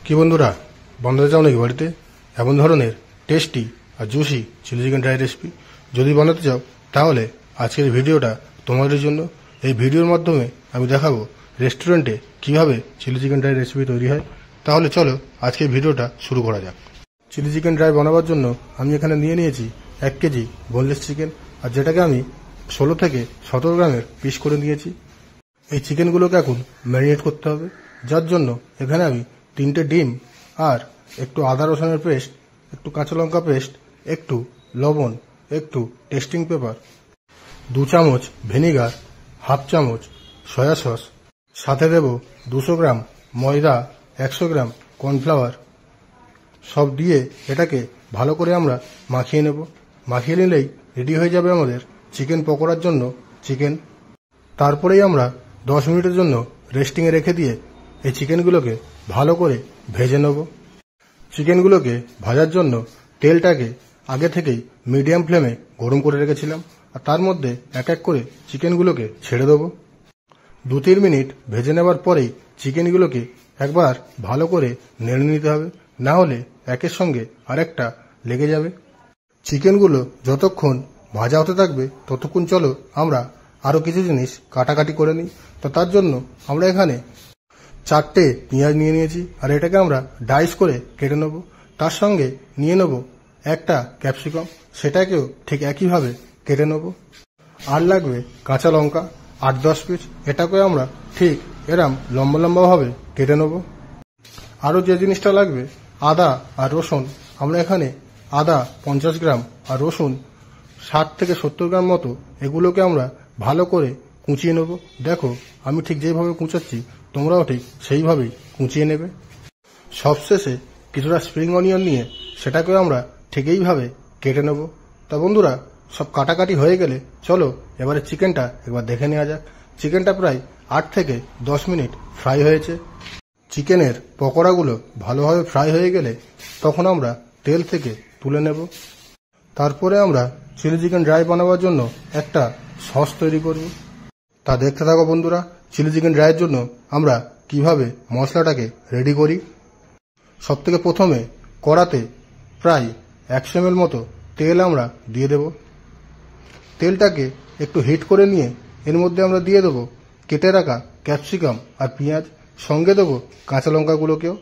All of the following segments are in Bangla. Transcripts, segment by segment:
কি বন্ধুরা, বানাতে চাও নাকি বাড়িতে এমন ধরনের টেস্টি আর juicy chilli chicken dry recipe? যদি বানাতে চাও তাহলে আজকের ভিডিওটা তোমাদের জন্য। এই ভিডিওর মাধ্যমে আমি দেখাবো রেস্টুরেন্টে কিভাবে চিলি চিকেন ড্রাই রেসিপি তৈরি হয়। তাহলে চলো আজকের ভিডিওটা শুরু করা যাক। চিলি চিকেন ড্রাই বানাবার জন্য আমি এখানে নিয়ে নিয়েছি 1 কেজি বোনলেস চিকেন, আর যেটাকে আমি 16 থেকে 17 গ্রামের পিস করে নিয়েছি। এই চিকেনগুলোকে এখন ম্যারিনেট করতে হবে, যার জন্য এখানে আমি 3টে ডিম আর একটু আদা রসুনের পেস্ট, একটু কাঁচা লঙ্কা পেস্ট, একটু লবণ, একটু টেস্টিং পেপার, 2 চামচ ভিনিগার, হাফ চামচ সয়া সস, সাথে দেব 200 গ্রাম ময়দা, 100 গ্রাম কর্নফ্লাওয়ার, সব দিয়ে এটাকে ভালো করে আমরা মাখিয়ে নেব। মাখিয়ে নিলেই রেডি হয়ে যাবে আমাদের চিকেন পকোড়ার জন্য চিকেন। তারপরেই আমরা 10 মিনিটের জন্য রেস্টিংয়ে রেখে দিয়ে এই চিকেনগুলোকে ভালো করে ভেজে নেব। চিকেনগুলোকে ভাজার জন্য তেলটাকে আগে থেকেই মিডিয়াম ফ্লেমে গরম করে রেখেছিলাম, আর তার মধ্যে এক এক করে চিকেনগুলোকে ছেড়ে দেবো। 2-3 মিনিট ভেজে নেওয়ার পরেই চিকেনগুলোকে একবার ভালো করে নেড়ে নিতে হবে, না হলে একের সঙ্গে আরেকটা লেগে যাবে। চিকেনগুলো যতক্ষণ ভাজা হতে থাকবে ততক্ষণ চলো আমরা আরও কিছু জিনিস কাটাকাটি করে নিই। তো তার জন্য আমরা এখানে 4টে পেঁয়াজ নিয়ে নিয়েছি, আর এটাকে আমরা ডাইস করে কেটে নেব। তার সঙ্গে নিয়ে নেব একটা ক্যাপসিকাম, সেটাকেও ঠিক একইভাবে কেটে নেব। আর লাগবে কাঁচা লঙ্কা 8-10 পিস, এটাকে আমরা ঠিক এরম লম্বা লম্বাভাবে কেটে নেব। আরও যে জিনিসটা লাগবে আদা আর রসুন। আমরা এখানে আদা 50 গ্রাম আর রসুন 60 থেকে 70 গ্রাম মতো, এগুলোকে আমরা ভালো করে কুচিয়ে নেব। দেখো আমি ঠিক যেভাবে কুচাচ্ছি তোমরাও ঠিক সেইভাবেই কুচিয়ে নেবে। সবশেষে কিছুটা স্প্রিং অনিয়ন নিয়ে সেটাকেও আমরা ঠিক এইভাবে কেটে নেব। তা বন্ধুরা, সব কাটাকাটি হয়ে গেলে চলো এবারে চিকেনটা একবার দেখে নেওয়া যাক। চিকেনটা প্রায় 8 থেকে 10 মিনিট ফ্রাই হয়েছে। চিকেনের পকোড়াগুলো ভালোভাবে ফ্রাই হয়ে গেলে তখন আমরা তেল থেকে তুলে নেব। তারপরে আমরা চিলি চিকেন ড্রাই বানাবার জন্য একটা সস তৈরি করব। তা দেখতে থাকো বন্ধুরা, চিলি চিকেন ড্রাইয়ের জন্য আমরা কিভাবে মশলাটাকে রেডি করি। সবথেকে প্রথমে কড়াতে প্রায় 100 ml মতো তেল আমরা দিয়ে দেব। তেলটাকে একটু হিট করে নিয়ে এর মধ্যে আমরা দিয়ে দেবো কেটে রাখা ক্যাপসিকাম আর পেঁয়াজ, সঙ্গে দেবো কাঁচা লঙ্কাগুলোকেও।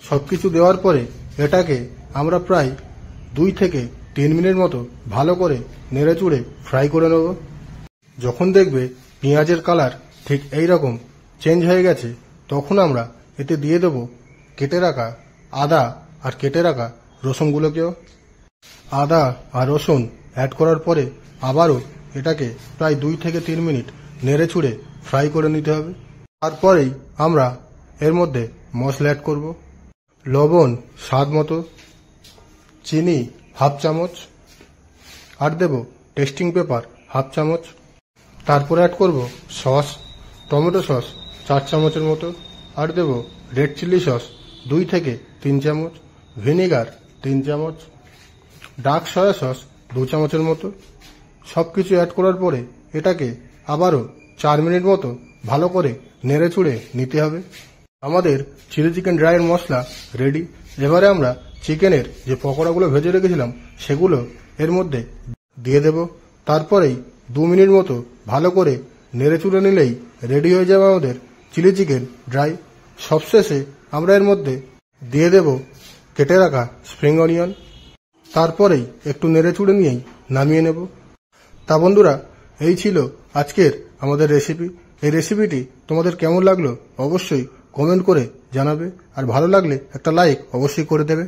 সবকিছু দেওয়ার পরে এটাকে আমরা প্রায় 2 থেকে 3 মিনিট মতো ভালো করে নেড়ে চুড়ে ফ্রাই করে নেব। যখন দেখবে পেঁয়াজের কালার ঠিক এই রকম চেঞ্জ হয়ে গেছে, তখন আমরা এতে দিয়ে দেব কেটে রাখা আদা আর কেটে রাখা রসুনগুলোকেও। আদা আর রসুন অ্যাড করার পরে আবারও এটাকে প্রায় 2 থেকে 3 মিনিট নেড়ে চুড়ে ফ্রাই করে নিতে হবে। তারপরেই আমরা এর মধ্যে মশলা অ্যাড করব। লবণ স্বাদ মতো, চিনি হাফ চামচ, আর দেব টেস্টিং পেপার হাফ চামচ। তারপরে অ্যাড করব সস, টমেটো সস 4 চামচের মতো, আর দেব রেড চিলি সস 2 থেকে 3 চামচ, ভিনিগার 3 চামচ, ডার্ক সয়া সস 2 চামচের মতো। সব কিছু অ্যাড করার পরে এটাকে আবারও 4 মিনিট মতো ভালো করে নেড়ে চুড়ে নিতে হবে। আমাদের চিলি চিকেন ড্রাইয়ের মশলা রেডি। এবারে আমরা চিকেনের যে পকোড়াগুলো ভেজে রেখেছিলাম সেগুলো এর মধ্যে দিয়ে দেব। তারপরেই 2 মিনিট মতো ভালো করে নেড়ে চুড়ে নিলেই রেডি হয়ে যাবে আমাদের চিলি চিকেন ড্রাই। সবশেষে আমরা এর মধ্যে দিয়ে দেব কেটে রাখা স্প্রিং অনিয়ন। তারপরেই একটু নেড়ে চুড়ে নিয়েই নামিয়ে নেব। তা বন্ধুরা, এই ছিল আজকের আমাদের রেসিপি। এই রেসিপিটি তোমাদের কেমন লাগলো অবশ্যই কমেন্ট করে জানাবে, আর ভালো লাগলে একটা লাইক অবশ্যই করে দেবে।